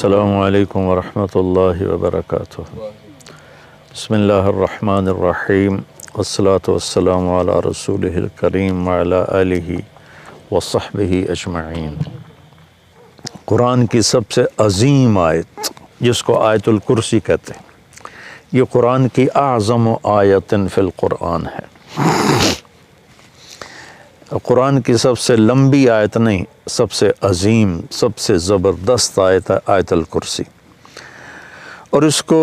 السلام علیکم ورحمۃ اللہ وبرکاتہ۔ بسم اللہ الرحمن الرحیم والصلاة والسلام علی رسولہ الکریم وعلی آلہ وصحبہ اجمعین۔ قرآن کی سب سے عظیم آیت جس کو آیت الکرسی کہتے ہیں، یہ قرآن کی اعظم آیت فی القرآن ہے۔ قرآن کی سب سے لمبی آیت نہیں، سب سے عظیم، سب سے زبردست آیت ہے آیت الکرسی، اور اس کو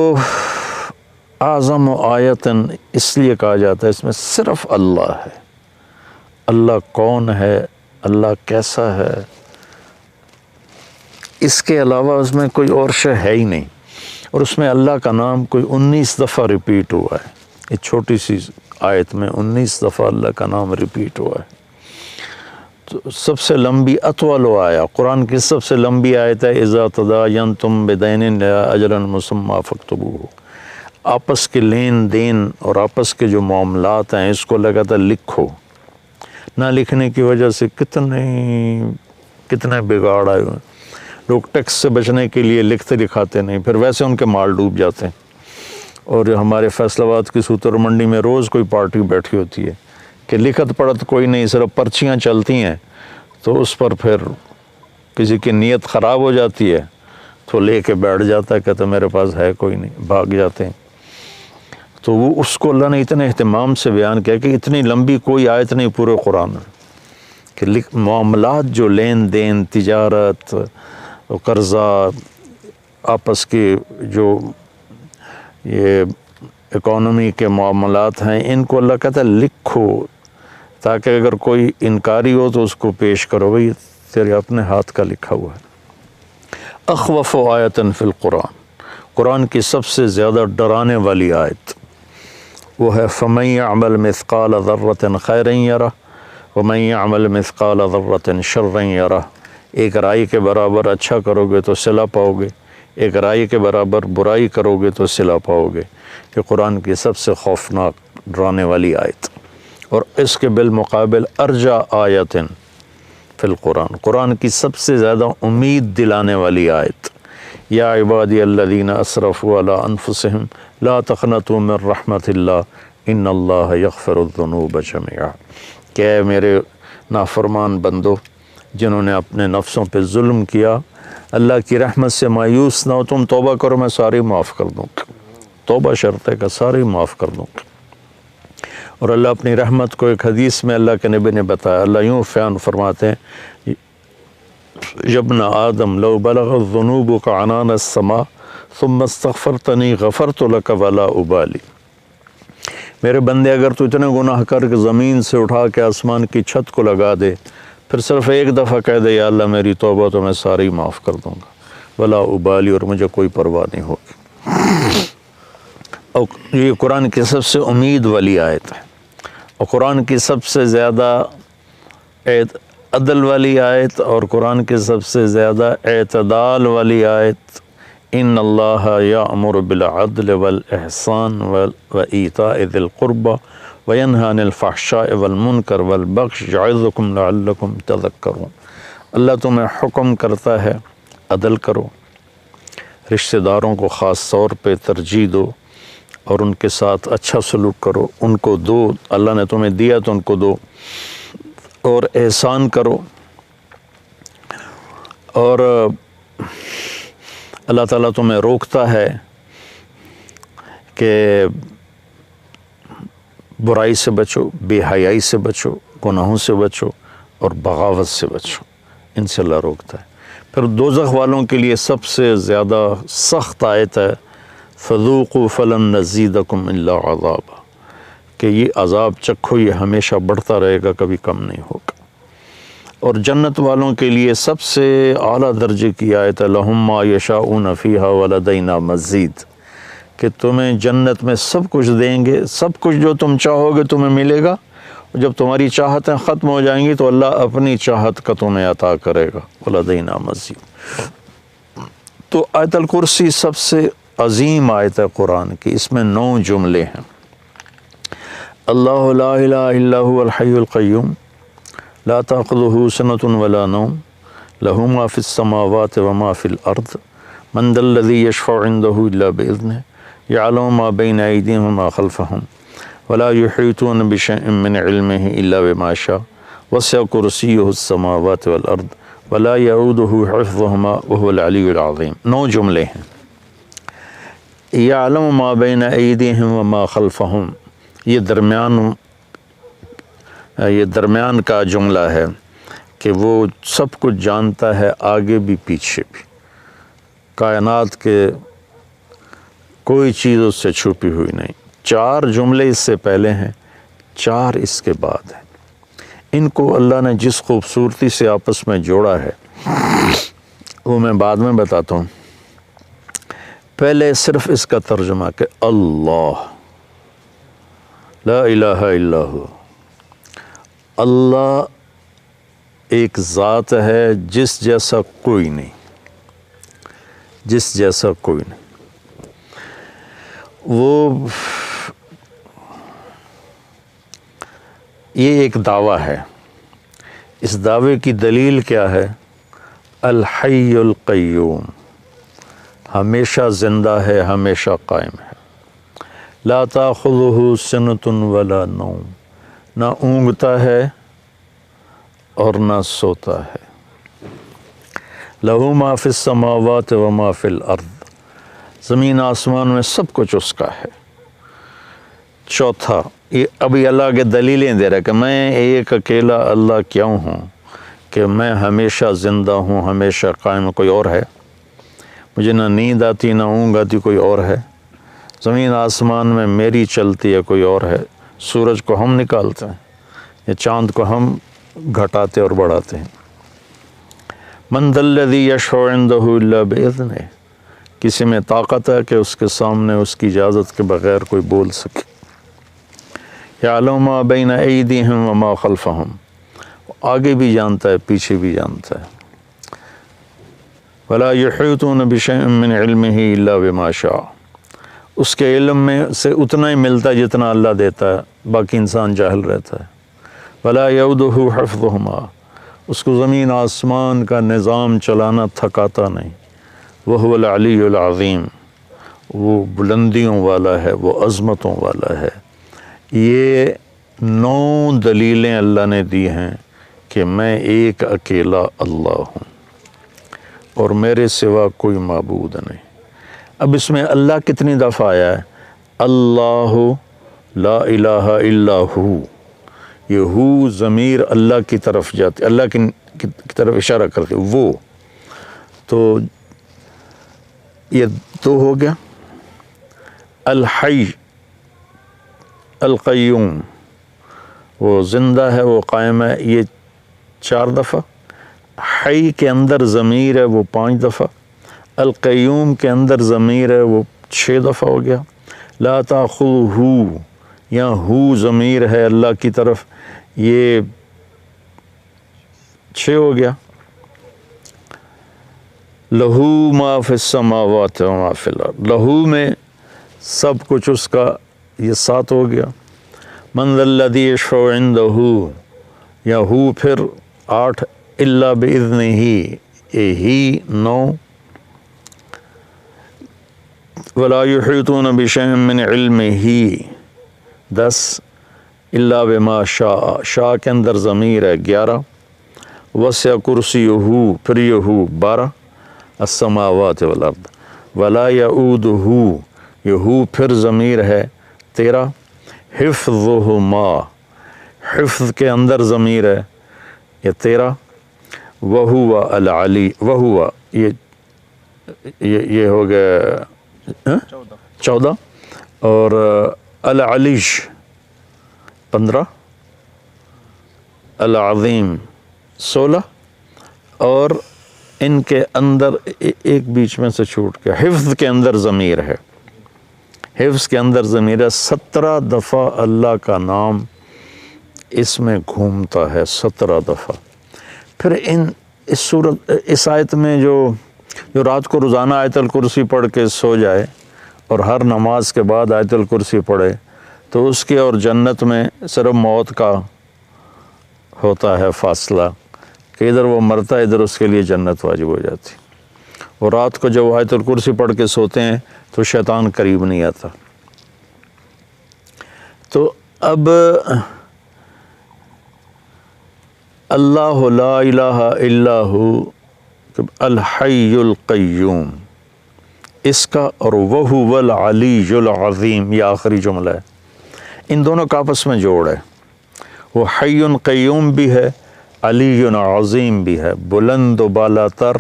اعظم آیت اس لیے کہا جاتا ہے، اس میں صرف اللہ ہے۔ اللہ کون ہے، اللہ کیسا ہے، اس کے علاوہ اس میں کوئی اور شے ہے ہی نہیں، اور اس میں اللہ کا نام کوئی 19 دفعہ ریپیٹ ہوا ہے۔ ایک چھوٹی سی آیت میں 19 دفعہ اللہ کا نام ریپیٹ ہوا ہے۔ تو سب سے لمبی اطول آیا، قرآن کی سب سے لمبی آیت ہے اذا تداینتم بدین الی اجل مسمی فاکتبوہ۔ آپس کے لین دین اور آپس کے جو معاملات ہیں اس کو لگاتار لکھو۔ نہ لکھنے کی وجہ سے کتنے بگاڑ آئے ہوئے۔ لوگ ٹیکس سے بچنے کے لیے لکھتے دکھاتے نہیں، پھر ویسے ان کے مال ڈوب جاتے ہیں۔ اور ہمارے فیصل آباد کی سوتر منڈی میں روز کوئی پارٹی بیٹھی ہوتی ہے کہ لکھت پڑھت کوئی نہیں، صرف پرچیاں چلتی ہیں، تو اس پر پھر کسی کی نیت خراب ہو جاتی ہے تو لے کے بیٹھ جاتا ہے، کہتا میرے پاس ہے کوئی نہیں، بھاگ جاتے ہیں۔ تو وہ اس کو اللہ نے اتنے اہتمام سے بیان کیا کہ اتنی لمبی کوئی آیت نہیں پورے قرآن میں کہ معاملات جو لین دین، تجارت، قرضہ، آپس کے جو یہ اکانومی کے معاملات ہیں، ان کو اللہ کہتا ہے لکھو، تاکہ اگر کوئی انکاری ہو تو اس کو پیش کرو، بھئی تیرے اپنے ہاتھ کا لکھا ہوا ہے۔ اخوف آیت فی القرآن، قرآن کی سب سے زیادہ ڈرانے والی آیت وہ ہے فَمَن يَعْمَلْ مِثْقَالَ ذَرَّةٍ خَيْرًا يَرَهُ وَمَن يَعْمَلْ مِثْقَالَ ذَرَّةٍ شَرًّا يَرَهُ۔ ایک رائی کے برابر اچھا کرو گے تو صلہ پاؤ گے، ایک رائی کے برابر برائی کرو گے تو صلہ پاؤ گے۔ یہ قرآن کی سب سے خوفناک ڈرانے والی آیت، اور اس کے بالمقابل ارجا آیت فی القرآن، قرآن کی سب سے زیادہ امید دلانے والی آیت یا عبادی الذین اسرفوا علی انفسہم لا تقنطوا من رحمت اللہ ان اللہ یغفر الذنوب جميعا۔ کہ اے میرے نافرمان بندو جنہوں نے اپنے نفسوں پہ ظلم کیا، اللہ کی رحمت سے مایوس نہ ہو، تم توبہ کرو میں ساری معاف کر دوں گا۔ توبہ شرط ہے کہ ساری معاف کر دوں گا۔ اور اللہ اپنی رحمت کو ایک حدیث میں اللہ کے نبی نے بتایا، اللہ یوں بیان فرماتے ہیں یبن آدم لو بلغت ذنوبک عنان السماء ثم استغفرتنی غفرت لک ولا ابالی۔ میرے بندے اگر تو اتنے گناہ کر کے زمین سے اٹھا کے آسمان کی چھت کو لگا دے، پھر صرف ایک دفعہ کہہ دے یا اللہ میری توبہ، تو میں ساری معاف کر دوں گا، ولا ابالی، اور مجھے کوئی پرواہ نہیں ہوگی۔ اور یہ قرآن کی سب سے امید والی آیت ہے، اور قرآن کی سب سے زیادہ عدل والی آیت، اور قرآن کی سب سے زیادہ اعتدال والی آیت ان اللہ یأمر بالعدل والاحسان وایتاء ذی القربى وینہی عن الفحشاء والمنکر والبغی یعظکم لعلکم تذکرون۔ اللہ تمہیں حکم کرتا ہے عدل کرو، رشتہ داروں کو خاص طور پہ ترجیح دو، اور ان کے ساتھ اچھا سلوک کرو، ان کو دو، اللہ نے تمہیں دیا تو ان کو دو، اور احسان کرو۔ اور اللہ تعالیٰ تمہیں روکتا ہے کہ برائی سے بچو، بے حیائی سے بچو، گناہوں سے بچو، اور بغاوت سے بچو، ان سے اللہ روکتا ہے۔ پھر دوزخ والوں کے لیے سب سے زیادہ سخت آیت ہے فذوقوا فلن نزیدکم الا عذابا، کہ یہ عذاب چکھو، یہ ہمیشہ بڑھتا رہے گا، کبھی کم نہیں ہوگا۔ اور جنت والوں کے لیے سب سے اعلیٰ درجے کی آیت ہے لہم ما یشاؤون فیہا ولدینا مزید، کہ تمہیں جنت میں سب کچھ دیں گے، سب کچھ جو تم چاہو گے تمہیں ملے گا، اور جب تمہاری چاہتیں ختم ہو جائیں گی تو اللہ اپنی چاہت کا تمہیں عطا کرے گا، ولدینا مزید۔ تو آیت الکرسی سب سے عظیم آیت ہے قرآن کی، اس میں 9 جملے ہیں۔ اللہ لا الہ الا هو الحی القیوم لا تأخذہ سنۃ ولا نوم لہ ما فی السماوات وما فی الارض من ذا الذی یشفع عنده الا بإذنہ یعلم ما بین ایدیہم وما خلفہم ولا یحیطون بشیء من علمہ الا بما شاء وسع کرسیہ السماوات والارض ولا یعودہ حفظہما وهو العلی العظیم۔ 9 جملے ہیں۔ یعلم ما بین ایدیہم وما خلفہم، یہ درمیان کا جملہ ہے کہ وہ سب کچھ جانتا ہے، آگے بھی پیچھے بھی، کائنات کے کوئی چیز اس سے چھپی ہوئی نہیں۔ 4 جملے اس سے پہلے ہیں، 4 اس کے بعد ہیں۔ ان کو اللہ نے جس خوبصورتی سے آپس میں جوڑا ہے وہ میں بعد میں بتاتا ہوں۔ پہلے صرف اس کا ترجمہ کہ اللہ لا الہ الا ہو، اللہ ایک ذات ہے جس جیسا کوئی نہیں، جس جیسا کوئی نہیں۔ یہ ایک دعویٰ ہے۔ اس دعوے کی دلیل کیا ہے؟ الحی القیوم، ہمیشہ زندہ ہے، ہمیشہ قائم ہے۔ لا تاخذہ سنۃ ولا نوم، نہ اونگتا ہے اور نہ سوتا ہے۔ لہ ما فی السماوات و ما فی الارض، زمین آسمان میں سب کچھ اس کا ہے۔ چوتھا، یہ ابھی اللہ کے دلیلیں دے رہا ہے کہ میں ایک اکیلا اللہ کیوں ہوں، کہ میں ہمیشہ زندہ ہوں، ہمیشہ قائم۔ کوئی اور ہے؟ مجھے نہ نیند آتی نہ اونگ آتی، کوئی اور ہے؟ زمین آسمان میں میری چلتی ہے، کوئی اور ہے؟ سورج کو ہم نکالتے ہیں یا چاند کو ہم گھٹاتے اور بڑھاتے ہیں؟ من ذا الذی یشفع عندہ الا بإذنہ، کسی میں طاقت ہے کہ اس کے سامنے اس کی اجازت کے بغیر کوئی بول سکے؟ یعلم ما بین ایدیہم وما خلفہم، آگے بھی جانتا ہے، پیچھے بھی جانتا ہے۔ ولا یحیطون بشیء من علمہ الا بما شاء، اس کے علم میں سے اتنا ہی ملتا ہے جتنا اللہ دیتا ہے، باقی انسان جاہل رہتا ہے۔ ولا یعودہ حفظہما، اس کو زمین آسمان کا نظام چلانا تھکاتا نہیں۔ وہو العلی العظیم، وہ بلندیوں والا ہے، وہ عظمتوں والا ہے۔ یہ 9 دلیلیں اللہ نے دی ہیں کہ میں ایک اکیلا اللہ ہوں اور میرے سوا کوئی معبود نہیں۔ اب اس میں اللہ کتنی دفعہ آیا ہے؟ اللہ لا الہ الا ہو، یہ ہو ضمیر اللہ کی طرف جاتی، اللہ کی طرف اشارہ کرتے، وہ تو یہ 2 ہو گیا۔ الحی القیوم، وہ زندہ ہے، وہ قائم ہے، یہ 4 دفعہ۔ حی کے اندر ضمیر ہے، وہ 5 دفعہ۔ القیوم کے اندر ضمیر ہے، وہ 6 دفعہ ہو گیا۔ لا تاخذہ، یا ہو ضمیر ہے اللہ کی طرف، یہ 6 ہو گیا۔ لہو ما فی السماوات و ما فی الارض، لہو میں سب کچھ اس کا، یہ 7 ہو گیا۔ من ذا الذی یشفع عندہ، یا ہو پھر 8، الا باذنہ، یہ ہی 9۔ ولا یحیطون بشیء من علمہ 10، الا بما شاء، شاء کے اندر ضمیر ہے، 11۔ وسع کرسیہ، پھر یہ ہو 12۔ السماوات والارض ولا یعودہ، یہ ہو پھر ضمیر ہے، 13۔ حفظہما، حفظ کے اندر ضمیر ہے، یہ 13۔ وہو العلی، وہو یہ ہو گیا 14، اور العلیش 15، العظیم 16، اور ان کے اندر ایک بیچ میں سے چھوٹ گیا، حفظ کے اندر ضمیر ہے، حفظ کے اندر ضمیر ہے۔ 17 دفعہ اللہ کا نام اس میں گھومتا ہے، 17 دفعہ۔ پھر اس آیت میں جو رات کو روزانہ آیت الکرسی پڑھ کے سو جائے اور ہر نماز کے بعد آیت الکرسی پڑھے، تو اس کے اور جنت میں صرف موت کا ہوتا ہے فاصلہ، کہ ادھر وہ مرتا ہے، ادھر اس کے لیے جنت واجب ہو جاتی۔ اور رات کو جب آیت الکرسی پڑھ کے سوتے ہیں تو شیطان قریب نہیں آتا۔ تو اب اللہ لا الہ الا ہو الحی القیوم، اس کا اور وہو العلی العظیم، یہ آخری جملہ ہے، ان دونوں کا آپس میں جوڑ ہے۔ وہ حی قیوم بھی ہے، علی عظیم بھی ہے، بلند و بالا تر،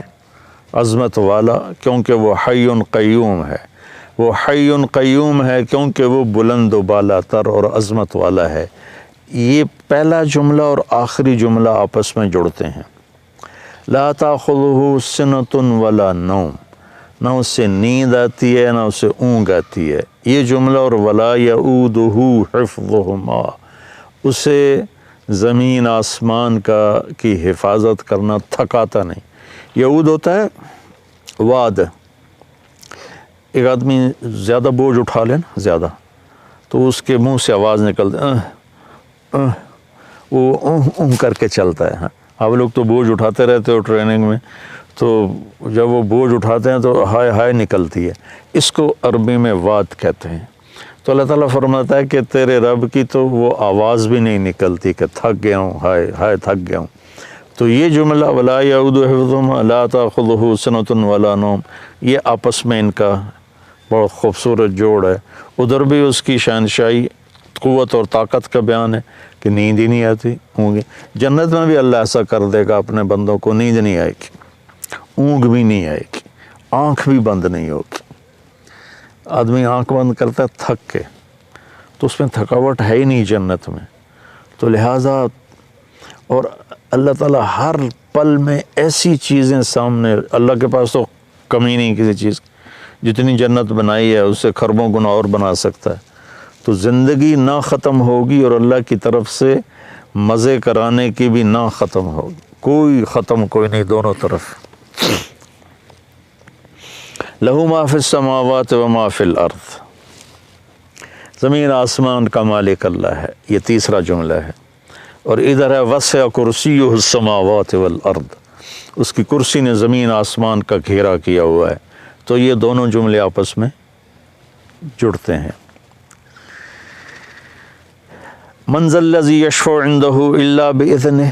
عظمت والا، کیونکہ وہ حی قیوم ہے۔ وہ حی قیوم ہے کیونکہ وہ بلند و بالا تر اور عظمت والا ہے۔ یہ پہلا جملہ اور آخری جملہ آپس میں جڑتے ہیں۔ لا تاخذہ سنۃ ولا نوم، نہ اس سے نیند آتی ہے نہ اسے اونگ آتی ہے۔ یہ جملہ اور ولا یؤودہ حفظہما، اسے زمین آسمان کی حفاظت کرنا تھکاتا نہیں۔ یعود ہوتا ہے واد، ایک آدمی زیادہ بوجھ اٹھا لے نا زیادہ، تو اس کے منہ سے آواز نکلتی، وہ کر کے چلتا ہے۔ ہاں آپ لوگ تو بوجھ اٹھاتے رہتے ہو ٹریننگ میں، تو جب وہ بوجھ اٹھاتے ہیں تو ہائے ہائے نکلتی ہے، اس کو عربی میں واد کہتے ہیں۔ تو اللہ تعالیٰ فرماتا ہے کہ تیرے رب کی تو وہ آواز بھی نہیں نکلتی کہ تھک گیا ہوں، ہائے ہائے تھک گیا ہوں۔ تو یہ جملہ ولا یعود حفظہما لا تاخذہ سنۃ ولا نوم، یہ آپس میں ان کا بہت خوبصورت جوڑ ہے۔ ادھر بھی اس کی شہنشاہی، قوت اور طاقت کا بیان ہے کہ نیند ہی نہیں آتی ہوں گے۔ جنت میں بھی اللہ ایسا کر دے گا اپنے بندوں کو، نیند نہیں آئے گی، اونگ بھی نہیں آئے گی، آنکھ بھی بند نہیں ہوگی۔ آدمی آنکھ بند کرتا ہے تھک کے، تو اس میں تھکاوٹ ہے ہی نہیں جنت میں۔ تو لہٰذا اور اللہ تعالیٰ ہر پل میں ایسی چیزیں سامنے، اللہ کے پاس تو کمی نہیں کسی چیز کی، جتنی جنت بنائی ہے اس سے خربوں گنا اور بنا سکتا ہے۔ تو زندگی نہ ختم ہوگی اور اللہ کی طرف سے مزے کرانے کی بھی نہ ختم ہوگی، کوئی ختم کوئی نہیں، دونوں طرف۔ لہو ما فی السماوات و ما فی الارض، زمین آسمان کا مالک اللہ ہے، یہ تیسرا جملہ ہے۔ اور ادھر ہے وسع کرسیہ السماوات والارض، اس کی کرسی نے زمین آسمان کا گھیرا کیا ہوا ہے۔ تو یہ دونوں جملے آپس میں جڑتے ہیں۔ من ذا الذی یشفع عندہ الا باذنہ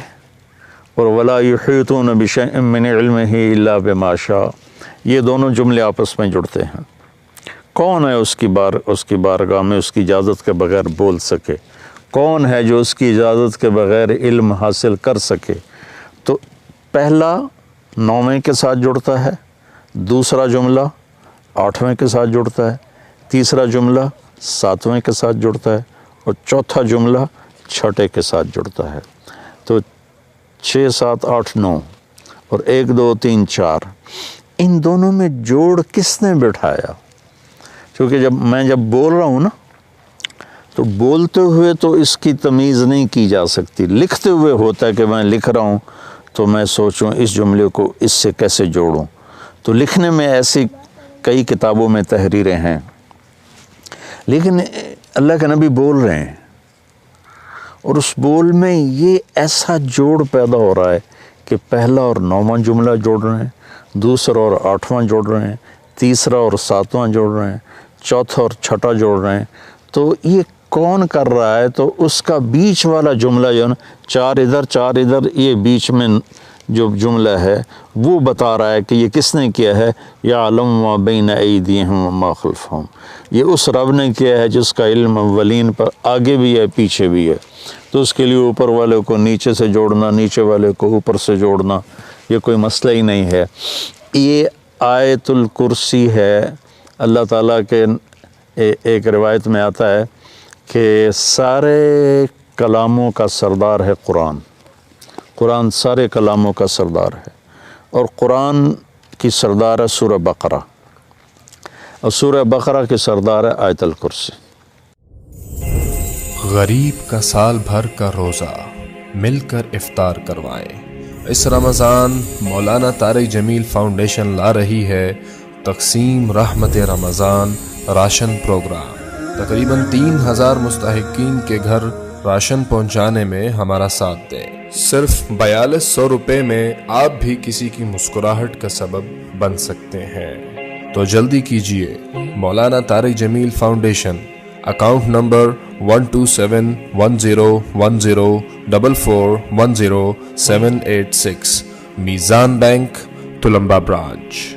اور ولا یحیطون بشیء من علمہ الا بما شاء، یہ دونوں جملے آپس میں جڑتے ہیں۔ کون ہے اس کی بارگاہ میں اس کی اجازت کے بغیر بول سکے؟ کون ہے جو اس کی اجازت کے بغیر علم حاصل کر سکے؟ تو پہلا 9ویں کے ساتھ جڑتا ہے، دوسرا جملہ 8ویں کے ساتھ جڑتا ہے، تیسرا جملہ 7ویں کے ساتھ جڑتا ہے، اور چوتھا جملہ 6 کے ساتھ جڑتا ہے۔ تو 6 7 8 9 اور 1 2 3 4، ان دونوں میں جوڑ کس نے بٹھایا؟ کیونکہ میں جب بول رہا ہوں نا، تو بولتے ہوئے تو اس کی تمیز نہیں کی جا سکتی، لکھتے ہوئے ہوتا ہے کہ میں لکھ رہا ہوں تو میں سوچوں اس جملے کو اس سے کیسے جوڑوں۔ تو لکھنے میں ایسی کئی کتابوں میں تحریریں ہیں، لیکن اللہ کے نبی بول رہے ہیں، اور اس بول میں یہ ایسا جوڑ پیدا ہو رہا ہے کہ پہلا اور 9واں جملہ جوڑ رہے ہیں، دوسرا اور 8واں جوڑ رہے ہیں، تیسرا اور 7واں جوڑ رہے ہیں، چوتھا اور 6واں جوڑ رہے ہیں۔ تو یہ کون کر رہا ہے؟ تو اس کا بیچ والا جملہ جو ہے نا، 4 ادھر 4 ادھر، یہ بیچ میں جو جملہ ہے وہ بتا رہا ہے کہ یہ کس نے کیا ہے۔ یعلم ما بین ایدیہم وما خلفہم، یہ اس رب نے کیا ہے جس کا علم اولین پر آگے بھی ہے پیچھے بھی ہے۔ تو اس کے لیے اوپر والے کو نیچے سے جوڑنا، نیچے والے کو اوپر سے جوڑنا، یہ کوئی مسئلہ ہی نہیں ہے۔ یہ آیت الکرسی ہے، اللہ تعالیٰ کے ایک روایت میں آتا ہے کہ سارے کلاموں کا سردار ہے قرآن، قرآن سارے کلاموں کا سردار ہے، اور قرآن کی سردار ہے سورہ بقرہ، اور سورہ بقرہ کی سردار ہے آیت الکرسی۔ غریب کا سال بھر کا روزہ مل کر افطار کروائیں۔ اس رمضان مولانا طارق جمیل فاؤنڈیشن لا رہی ہے تقسیم رحمت رمضان راشن پروگرام۔ تقریباً 3000 مستحقین کے گھر راشن پہنچانے میں ہمارا ساتھ دیں۔ صرف 4200 روپے میں آپ بھی کسی کی مسکراہٹ کا سبب بن سکتے ہیں۔ تو جلدی کیجئے، مولانا طارق جمیل فاؤنڈیشن، اکاؤنٹ نمبر 127101044100786، میزان بینک، تلمبہ برانچ۔